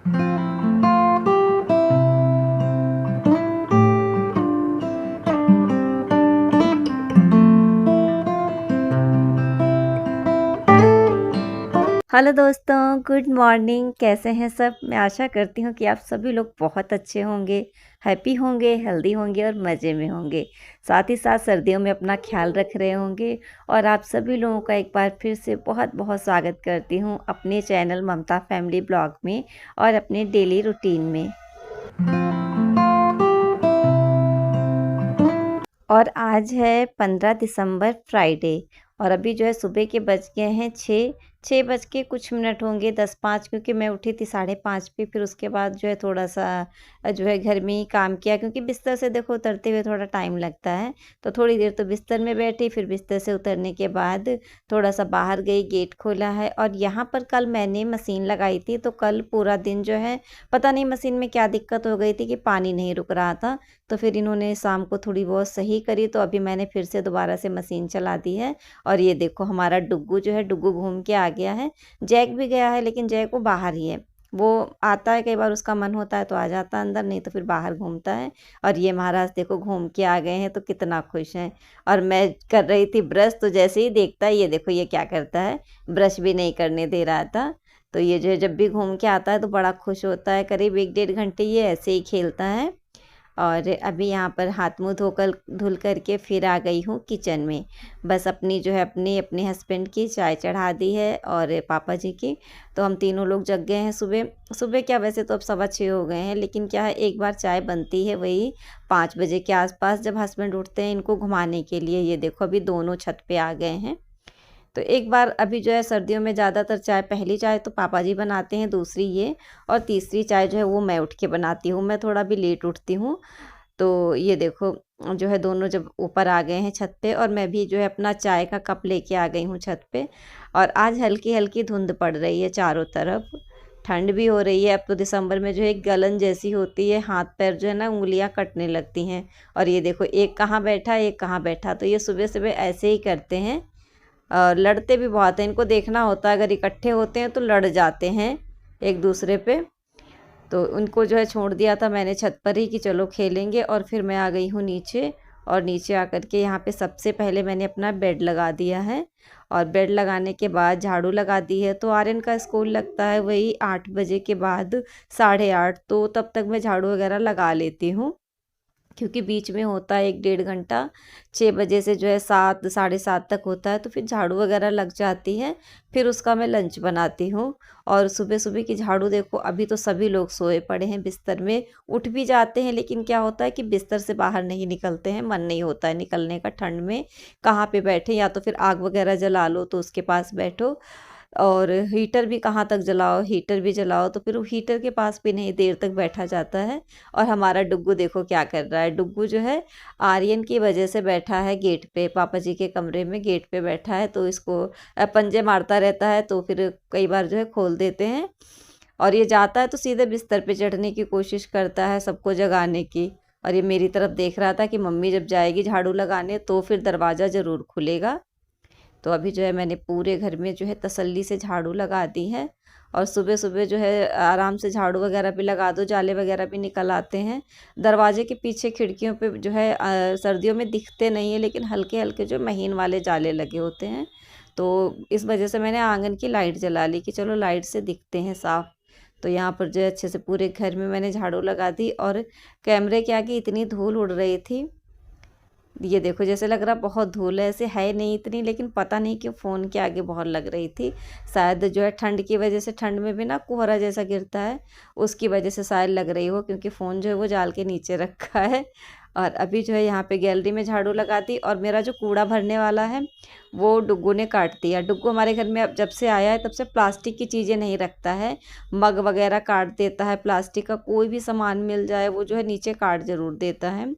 Hello दोस्तों, good morning. कैसे हैं सब? मैं आशा करती हूँ कि आप सभी लोग बहुत अच्छे होंगे, हैप्पी होंगे, हेल्दी होंगे और मज़े में होंगे। साथ ही साथ सर्दियों में अपना ख्याल रख रहे होंगे। और आप सभी लोगों का एक बार फिर से बहुत बहुत स्वागत करती हूँ अपने चैनल ममता फैमिली ब्लॉग में और अपने डेली रूटीन में। और आज है 15 दिसंबर, फ्राइडे। और अभी जो है सुबह के बज गए हैं 6 बज के कुछ मिनट होंगे, 10:05, क्योंकि मैं उठी थी 5:30 पे। फिर उसके बाद जो है थोड़ा सा जो है घर में ही काम किया, क्योंकि बिस्तर से देखो उतरते हुए थोड़ा टाइम लगता है। तो थोड़ी देर तो बिस्तर में बैठी, फिर बिस्तर से उतरने के बाद थोड़ा सा बाहर गई, गेट खोला है। और यहाँ पर कल मैंने मशीन लगाई थी, तो कल पूरा दिन जो है पता नहीं मशीन में क्या दिक्कत हो गई थी कि पानी नहीं रुक रहा था। तो फिर इन्होंने शाम को थोड़ी बहुत सही करी, तो अभी मैंने फिर से दोबारा से मशीन चला दी है। और ये देखो हमारा डुग्गू जो है, डुग्गू घूम के आ गया है। जैक भी गया है, लेकिन जैक वो बाहर ही है। वो आता है, कई बार उसका मन होता है तो आ जाता है अंदर, नहीं तो फिर बाहर घूमता है। और ये महाराज देखो घूम के आ गए हैं, तो कितना खुश हैं। और मैं कर रही थी ब्रश, तो जैसे ही देखता है, ये देखो ये क्या करता है, ब्रश भी नहीं करने दे रहा था। तो ये जो है जब भी घूम के आता है तो बड़ा खुश होता है। करीब 1-1.5 घंटे ये ऐसे ही खेलता है। और अभी यहाँ पर हाथ मुँह धोकर धुल करके फिर आ गई हूँ किचन में। बस अपनी जो है अपने हस्बैंड की चाय चढ़ा दी है और पापा जी की। तो हम तीनों लोग जग गए हैं सुबह। सुबह क्या, वैसे तो अब 6:15 हो गए हैं, लेकिन क्या है एक बार चाय बनती है वही 5 बजे के आसपास, जब हस्बैंड उठते हैं इनको घुमाने के लिए। ये देखो अभी दोनों छत पे आ गए हैं। तो एक बार अभी जो है सर्दियों में ज़्यादातर चाय, पहली चाय तो पापा जी बनाते हैं, दूसरी ये, और तीसरी चाय जो है वो मैं उठ के बनाती हूँ। मैं थोड़ा भी लेट उठती हूँ। तो ये देखो जो है दोनों जब ऊपर आ गए हैं छत पे, और मैं भी जो है अपना चाय का कप लेके आ गई हूँ छत पे। और आज हल्की हल्की धुंध पड़ रही है चारों तरफ, ठंड भी हो रही है। अब तो दिसंबर में जो है एक गलन जैसी होती है, हाथ पैर जो है ना उंगलियां कटने लगती हैं। और ये देखो एक कहाँ बैठा, एक कहाँ बैठा। तो ये सुबह सुबह ऐसे ही करते हैं। लड़ते भी बहुत हैं, इनको देखना होता है, अगर इकट्ठे होते हैं तो लड़ जाते हैं एक दूसरे पे। तो उनको जो है छोड़ दिया था मैंने छत पर ही कि चलो खेलेंगे, और फिर मैं आ गई हूँ नीचे। और नीचे आकर के यहाँ पे सबसे पहले मैंने अपना बेड लगा दिया है। और बेड लगाने के बाद झाड़ू लगा दी है। तो आर्यन का स्कूल लगता है वही 8 बजे के बाद, 8:30, तो तब तक मैं झाड़ू वगैरह लगा लेती हूँ, क्योंकि बीच में होता है 1-1.5 घंटा। 6 बजे से जो है 7, 7:30 तक होता है, तो फिर झाड़ू वगैरह लग जाती है। फिर उसका मैं लंच बनाती हूँ। और सुबह सुबह की झाड़ू देखो, अभी तो सभी लोग सोए पड़े हैं बिस्तर में, उठ भी जाते हैं, लेकिन क्या होता है कि बिस्तर से बाहर नहीं निकलते हैं, मन नहीं होता है निकलने का ठंड में। कहाँ पे बैठे, या तो फिर आग वगैरह जला लो तो उसके पास बैठो। और हीटर भी कहाँ तक जलाओ, हीटर भी जलाओ तो फिर हीटर के पास भी नहीं देर तक बैठा जाता है। और हमारा डुग्गू देखो क्या कर रहा है। डुग्गू जो है आर्यन की वजह से बैठा है गेट पे, पापा जी के कमरे में गेट पे बैठा है, तो इसको पंजे मारता रहता है, तो फिर कई बार जो है खोल देते हैं। और ये जाता है तो सीधे बिस्तर पे चढ़ने की कोशिश करता है सबको जगाने की। और ये मेरी तरफ देख रहा था कि मम्मी जब जाएगी झाड़ू लगाने तो फिर दरवाज़ा ज़रूर खुलेगा। तो अभी जो है मैंने पूरे घर में जो है तसल्ली से झाड़ू लगा दी है। और सुबह सुबह जो है आराम से झाड़ू वगैरह भी लगा दो, जाले वगैरह भी निकल आते हैं। दरवाजे के पीछे खिड़कियों पे जो है सर्दियों में दिखते नहीं है, लेकिन हल्के हल्के जो महीन वाले जाले लगे होते हैं। तो इस वजह से मैंने आंगन की लाइट जला ली कि चलो लाइट से दिखते हैं साफ। तो यहाँ पर जो है अच्छे से पूरे घर में मैंने झाड़ू लगा दी। और कैमरे के आगे इतनी धूल उड़ रही थी, ये देखो जैसे लग रहा बहुत धूल है, ऐसे है नहीं इतनी, लेकिन पता नहीं क्यों फ़ोन के आगे बहुत लग रही थी। शायद जो है ठंड की वजह से, ठंड में भी ना कोहरा जैसा गिरता है, उसकी वजह से शायद लग रही हो, क्योंकि फ़ोन जो है वो जाल के नीचे रखा है। और अभी जो है यहाँ पे गैलरी में झाड़ू लगा दी। और मेरा जो कूड़ा भरने वाला है वो डुग्गू ने काट दिया। डुग्गू हमारे घर में अब जब से आया है तब से प्लास्टिक की चीज़ें नहीं रखता है, मग वगैरह काट देता है, प्लास्टिक का कोई भी सामान मिल जाए वो जो है नीचे काट ज़रूर देता है।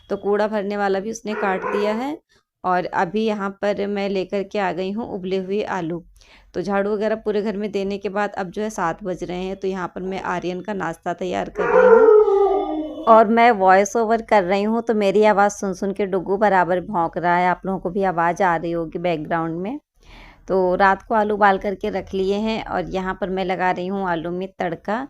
तो कूड़ा भरने वाला भी उसने काट दिया है। और अभी यहाँ पर मैं लेकर के आ गई हूँ उबले हुए आलू। तो झाड़ू वगैरह पूरे घर में देने के बाद अब जो है 7 बज रहे हैं, तो यहाँ पर मैं आर्यन का नाश्ता तैयार कर रही हूँ। और मैं वॉइस ओवर कर रही हूँ, तो मेरी आवाज़ सुन सुन के डुग्गू बराबर भौंक रहा है, आप लोगों को भी आवाज़ आ रही होगी बैकग्राउंड में। तो रात को आलू उबाल करके रख लिए हैं, और यहाँ पर मैं लगा रही हूँ आलू में तड़का।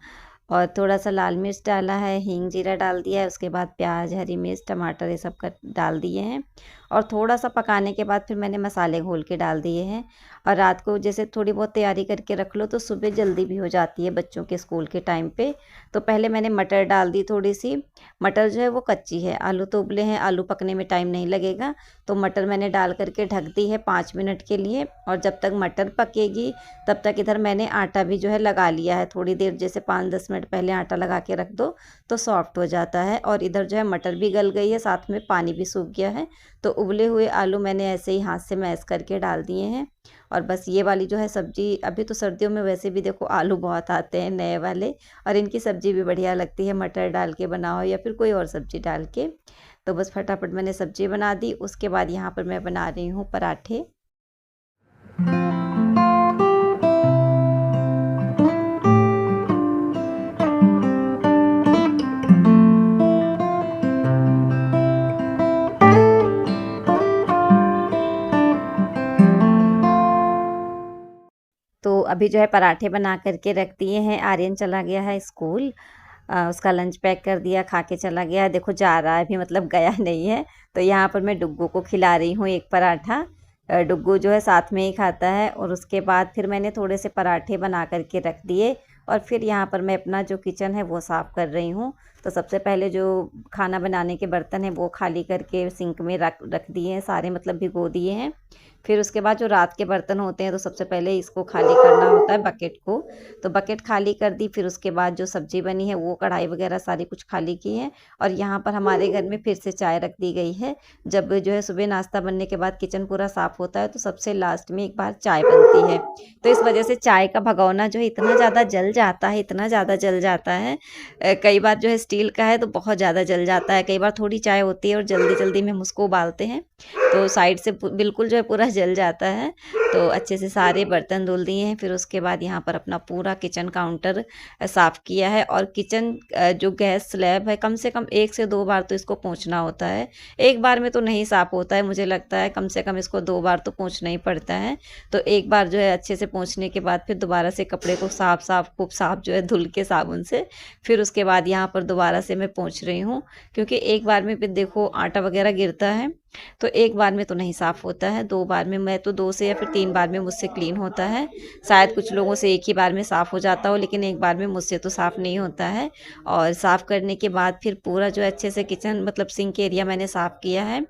और थोड़ा सा लाल मिर्च डाला है, हींग जीरा डाल दिया है, उसके बाद प्याज हरी मिर्च टमाटर ये सब कर डाल दिए हैं। और थोड़ा सा पकाने के बाद फिर मैंने मसाले घोल के डाल दिए हैं। और रात को जैसे थोड़ी बहुत तैयारी करके रख लो तो सुबह जल्दी भी हो जाती है बच्चों के स्कूल के टाइम पे। तो पहले मैंने मटर डाल दी थोड़ी सी। मटर जो है वो कच्ची है, आलू तो उबले हैं, आलू पकने में टाइम नहीं लगेगा। तो मटर मैंने डाल करके ढक दी है 5 मिनट के लिए। और जब तक मटर पकेगी तब तक इधर मैंने आटा भी जो है लगा लिया है थोड़ी देर, जैसे 5-10 मिनट पहले आटा लगा के रख दो तो सॉफ्ट हो जाता है। और इधर जो है मटर भी गल गई है, साथ में पानी भी सूख गया है। तो उबले हुए आलू मैंने ऐसे ही हाथ से मैश करके डाल दिए हैं। और बस ये वाली जो है सब्ज़ी, अभी तो सर्दियों में वैसे भी देखो आलू बहुत आते हैं नए वाले, और इनकी सब्ज़ी भी बढ़िया लगती है, मटर डाल के बनाओ या फिर कोई और सब्ज़ी डाल के। तो बस फटाफट मैंने सब्ज़ी बना दी। उसके बाद यहाँ पर मैं बना रही हूँ पराठे। तो अभी जो है पराठे बना करके रख दिए हैं। आर्यन चला गया है स्कूल, उसका लंच पैक कर दिया, खा के चला गया है। देखो जा रहा है अभी, मतलब गया नहीं है। तो यहाँ पर मैं डुग्गू को खिला रही हूँ एक पराठा। डुग्गू जो है साथ में ही खाता है। और उसके बाद फिर मैंने थोड़े से पराठे बना करके रख दिए। और फिर यहाँ पर मैं अपना जो किचन है वो साफ़ कर रही हूँ। तो सबसे पहले जो खाना बनाने के बर्तन हैं वो खाली करके सिंक में रख रख दिए हैं सारे, मतलब भिगो दिए हैं। फिर उसके बाद जो रात के बर्तन होते हैं तो सबसे पहले इसको खाली करना होता है बकेट को। तो बकेट खाली कर दी। फिर उसके बाद जो सब्ज़ी बनी है वो कढ़ाई वगैरह सारी कुछ खाली की है। और यहाँ पर हमारे घर में फिर से चाय रख दी गई है। जब जो है सुबह नाश्ता बनने के बाद किचन पूरा साफ़ होता है तो सबसे लास्ट में एक बार चाय बनती है। तो इस वजह से चाय का भगोना जो है इतना ज़्यादा जल जाता है, इतना ज़्यादा जल जाता है। कई बार जो है स्टील का है तो बहुत ज़्यादा जल जाता है। कई बार थोड़ी चाय होती है और जल्दी जल्दी में हम उसको उबालते हैं तो साइड से बिल्कुल जो है पूरा जल जाता है। तो अच्छे से सारे बर्तन धुल दिए हैं। फिर उसके बाद यहाँ पर अपना पूरा किचन काउंटर साफ़ किया है। और किचन जो गैस स्लैब है कम से कम 1 से 2 बार तो इसको पोंछना होता है। एक बार में तो नहीं साफ़ होता है, मुझे लगता है कम से कम इसको 2 बार तो पोंछना ही पड़ता है। तो एक बार जो है अच्छे से पोंछने के बाद फिर दोबारा से कपड़े को खूब साफ़ जो है धुल के साबुन से, फिर उसके बाद यहाँ पर दोबारा से मैं पोंछ रही हूँ। क्योंकि एक बार में फिर देखो आटा वगैरह गिरता है तो एक बार में तो नहीं साफ़ होता है, 2 बार में, मैं तो 2 से या फिर 3 बार में मुझसे क्लीन होता है। शायद कुछ लोगों से एक ही बार में साफ़ हो जाता हो, लेकिन एक बार में मुझसे तो साफ़ नहीं होता है। और साफ़ करने के बाद फिर पूरा जो अच्छे से किचन मतलब सिंक एरिया मैंने साफ़ किया है।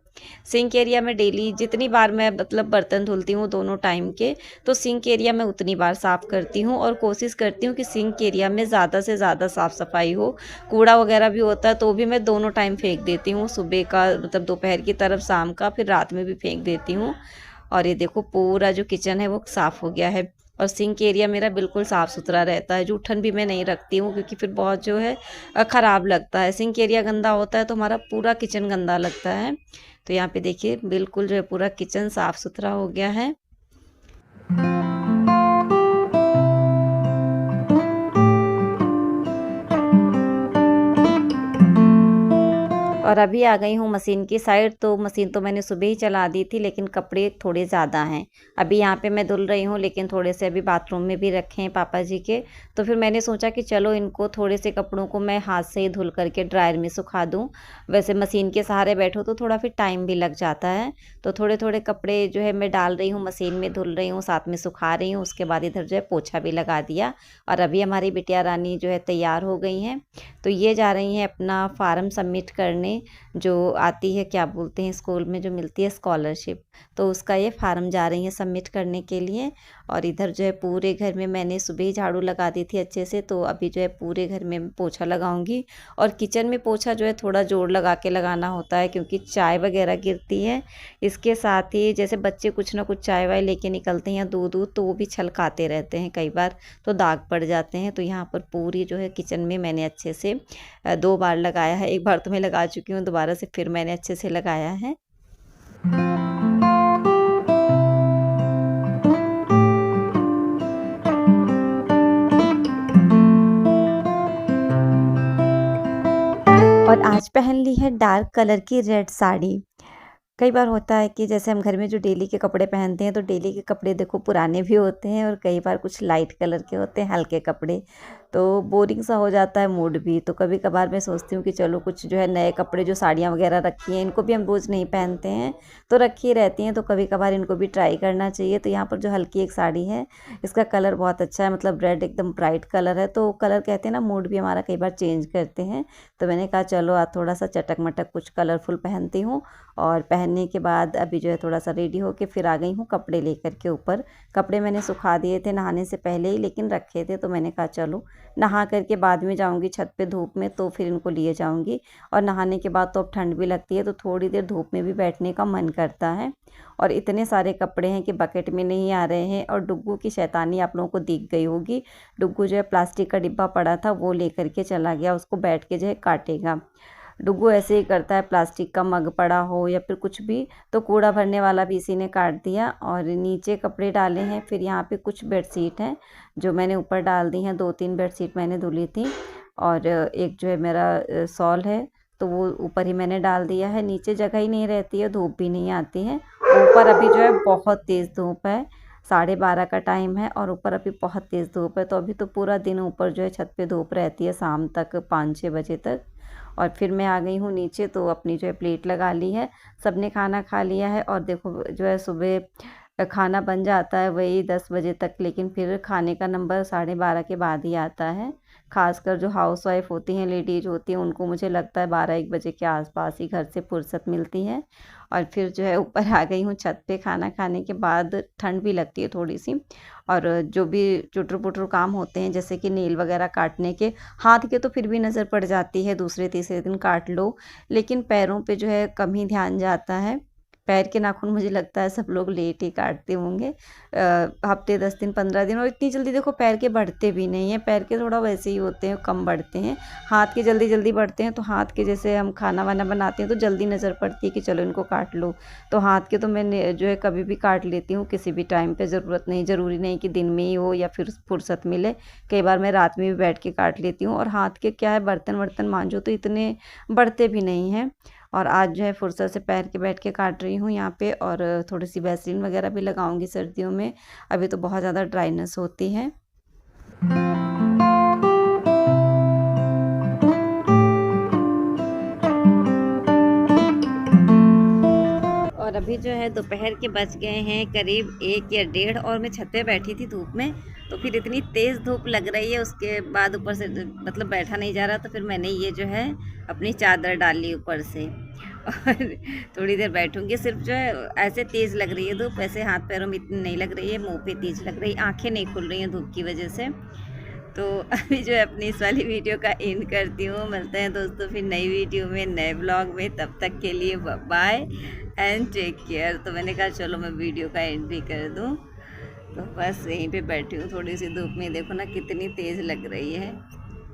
सिंक एरिया में डेली जितनी बार मैं मतलब बर्तन धुलती हूँ दोनों टाइम के, तो सिंक एरिया में उतनी बार साफ़ करती हूँ। और कोशिश करती हूँ कि सिंक एरिया में ज़्यादा से ज़्यादा साफ़ सफाई हो। कूड़ा वगैरह भी होता है तो भी मैं दोनों टाइम फेंक देती हूँ, सुबह का मतलब दोपहर की तरफ, शाम का, फिर रात में भी फेंक देती हूँ। और ये देखो पूरा जो किचन है वो साफ़ हो गया है। और सिंक एरिया मेरा बिल्कुल साफ़ सुथरा रहता है। जूठन भी मैं नहीं रखती हूँ क्योंकि फिर बहुत जो है ख़राब लगता है। सिंक एरिया गंदा होता है तो हमारा पूरा किचन गंदा लगता है। तो यहाँ पे देखिए बिल्कुल जो है पूरा किचन साफ़ सुथरा हो गया है। और अभी आ गई हूँ मशीन की साइड। तो मशीन तो मैंने सुबह ही चला दी थी, लेकिन कपड़े थोड़े ज़्यादा हैं। अभी यहाँ पे मैं धुल रही हूँ, लेकिन थोड़े से अभी बाथरूम में भी रखे हैं पापा जी के। तो फिर मैंने सोचा कि चलो इनको थोड़े से कपड़ों को मैं हाथ से ही धुल करके ड्रायर में सुखा दूँ। वैसे मशीन के सहारे बैठो तो थोड़ा फिर टाइम भी लग जाता है। तो थोड़े थोड़े कपड़े जो है मैं डाल रही हूँ मशीन में, धुल रही हूँ, साथ में सुखा रही हूँ। उसके बाद इधर जो है पोछा भी लगा दिया। और अभी हमारी बिटिया रानी जो है तैयार हो गई हैं। तो ये जा रही हैं अपना फार्म सबमिट करने, जो आती है क्या बोलते हैं स्कूल में जो मिलती है स्कॉलरशिप, तो उसका ये फार्म जा रही हैं सबमिट करने के लिए। और इधर जो है पूरे घर में मैंने सुबह ही झाड़ू लगा दी थी अच्छे से। तो अभी जो है पूरे घर में पोछा लगाऊंगी। और किचन में पोछा जो है थोड़ा जोर लगा के लगाना होता है क्योंकि चाय वगैरह गिरती है। इसके साथ ही जैसे बच्चे कुछ ना कुछ चाय वाय लेके निकलते हैं या दूध दूध, तो वो भी छलकाते रहते हैं कई बार, तो दाग पड़ जाते हैं। तो यहाँ पर पूरी जो है किचन में मैंने अच्छे से 2 बार लगाया है। एक बार तो मैं लगा चुकी हूँ, दोबारा से फिर मैंने अच्छे से लगाया है। और आज पहन ली है डार्क कलर की रेड साड़ी। कई बार होता है कि जैसे हम घर में जो डेली के कपड़े पहनते हैं तो डेली के कपड़े देखो पुराने भी होते हैं और कई बार कुछ लाइट कलर के होते हैं, हल्के कपड़े। तो बोरिंग सा हो जाता है मूड भी। तो कभी कभार मैं सोचती हूँ कि चलो कुछ जो है नए कपड़े, जो साड़ियाँ वगैरह रखी हैं इनको भी हम रोज़ नहीं पहनते हैं तो रखी रहती हैं, तो कभी कभार इनको भी ट्राई करना चाहिए। तो यहाँ पर जो हल्की एक साड़ी है, इसका कलर बहुत अच्छा है, मतलब रेड एकदम ब्राइट कलर है। तो कलर कहते हैं ना, मूड भी हमारा कई बार चेंज करते हैं। तो मैंने कहा चलो आज थोड़ा सा चटक मटक कुछ कलरफुल पहनती हूँ। और पहनने के बाद अभी जो है थोड़ा सा रेडी होके फिर आ गई हूँ कपड़े लेकर के ऊपर। कपड़े मैंने सुखा दिए थे नहाने से पहले ही, लेकिन रखे थे, तो मैंने कहा चलो नहा करके बाद में जाऊंगी छत पे धूप में, तो फिर इनको लिए जाऊंगी। और नहाने के बाद तो अब ठंड भी लगती है, तो थोड़ी देर धूप में भी बैठने का मन करता है। और इतने सारे कपड़े हैं कि बकेट में नहीं आ रहे हैं। और डुग्गू की शैतानी आप लोगों को दिख गई होगी। डुग्गू जो है प्लास्टिक का डिब्बा पड़ा था वो लेकर के चला गया, उसको बैठ के जो है काटेगा। डुग्गू ऐसे ही करता है, प्लास्टिक का मग पड़ा हो या फिर कुछ भी, तो कूड़ा भरने वाला भी इसी ने काट दिया। और नीचे कपड़े डाले हैं, फिर यहाँ पे कुछ बेडशीट हैं जो मैंने ऊपर डाल दी हैं। 2-3 बेडशीट मैंने धुली थी। और एक जो है मेरा शॉल है, तो वो ऊपर ही मैंने डाल दिया है। नीचे जगह ही नहीं रहती है, धूप भी नहीं आती है। ऊपर अभी जो है बहुत तेज़ धूप है, 12:30 का टाइम है और ऊपर अभी बहुत तेज़ धूप है। तो अभी तो पूरा दिन ऊपर जो है छत पे धूप रहती है, शाम तक 5-6 बजे तक। और फिर मैं आ गई हूँ नीचे, तो अपनी जो है प्लेट लगा ली है, सबने खाना खा लिया है। और देखो जो है सुबह खाना बन जाता है वही 10 बजे तक, लेकिन फिर खाने का नंबर 12:30 के बाद ही आता है। खासकर जो हाउस वाइफ होती हैं, लेडीज होती हैं, उनको मुझे लगता है 12-1 बजे के आसपास ही घर से फुर्सत मिलती है। और फिर जो है ऊपर आ गई हूँ छत पे। खाना खाने के बाद ठंड भी लगती है थोड़ी सी। और जो भी चुटर पुटर काम होते हैं, जैसे कि नेल वगैरह काटने के, हाथ के तो फिर भी नज़र पड़ जाती है, दूसरे तीसरे दिन काट लो। लेकिन पैरों पे जो है कम ही ध्यान जाता है। पैर के नाखून मुझे लगता है सब लोग लेट ही काटते होंगे। हफ्ते 10 दिन 15 दिन, और इतनी जल्दी देखो पैर के बढ़ते भी नहीं हैं। पैर के थोड़ा वैसे ही होते हैं, कम बढ़ते हैं। हाथ के जल्दी जल्दी बढ़ते हैं। तो हाथ के जैसे हम खाना वाना बनाते हैं तो जल्दी नज़र पड़ती है कि चलो इनको काट लो। तो हाथ के तो मैं जो है कभी भी काट लेती हूँ, किसी भी टाइम पे, ज़रूरत नहीं, ज़रूरी नहीं कि दिन में ही हो या फिर फुर्सत मिले। कई बार मैं रात में भी बैठ के काट लेती हूँ। और हाथ के क्या है, बर्तन वर्तन मांजो तो इतने बढ़ते भी नहीं हैं। और आज जो है फुर्सत से पैर के बैठ के काट रही हूँ यहाँ पे। और थोड़ी सी वैसलीन वगैरह भी लगाऊंगी सर्दियों में, अभी तो बहुत ज़्यादा ड्राइनेस होती है। और अभी जो है दोपहर के बज गए हैं करीब 1 या 1:30, और मैं छत पे बैठी थी धूप में। तो फिर इतनी तेज़ धूप लग रही है, उसके बाद ऊपर से मतलब बैठा नहीं जा रहा, तो फिर मैंने ये जो है अपनी चादर डाल ली ऊपर से। और थोड़ी देर बैठूंगी। सिर्फ जो है ऐसे तेज़ लग रही है धूप, ऐसे हाथ पैरों में इतनी नहीं लग रही है, मुंह पे तेज़ लग रही है, आंखें नहीं खुल रही हैं धूप की वजह से। तो अभी जो है अपनी इस वाली वीडियो का एंड करती हूँ। मिलते हैं दोस्तों फिर नई वीडियो में, नए ब्लॉग में। तब तक के लिए बाय एंड टेक केयर। तो मैंने कहा चलो मैं वीडियो का एंड भी कर दूँ। तो बस यहीं पे बैठी हूँ थोड़ी सी धूप में, देखो ना कितनी तेज़ लग रही है।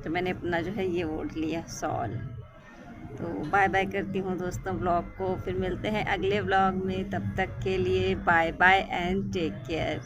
तो मैंने अपना जो है ये ओढ़ लिया शॉल। तो बाय बाय करती हूँ दोस्तों ब्लॉग को, फिर मिलते हैं अगले ब्लॉग में। तब तक के लिए bye bye and take care.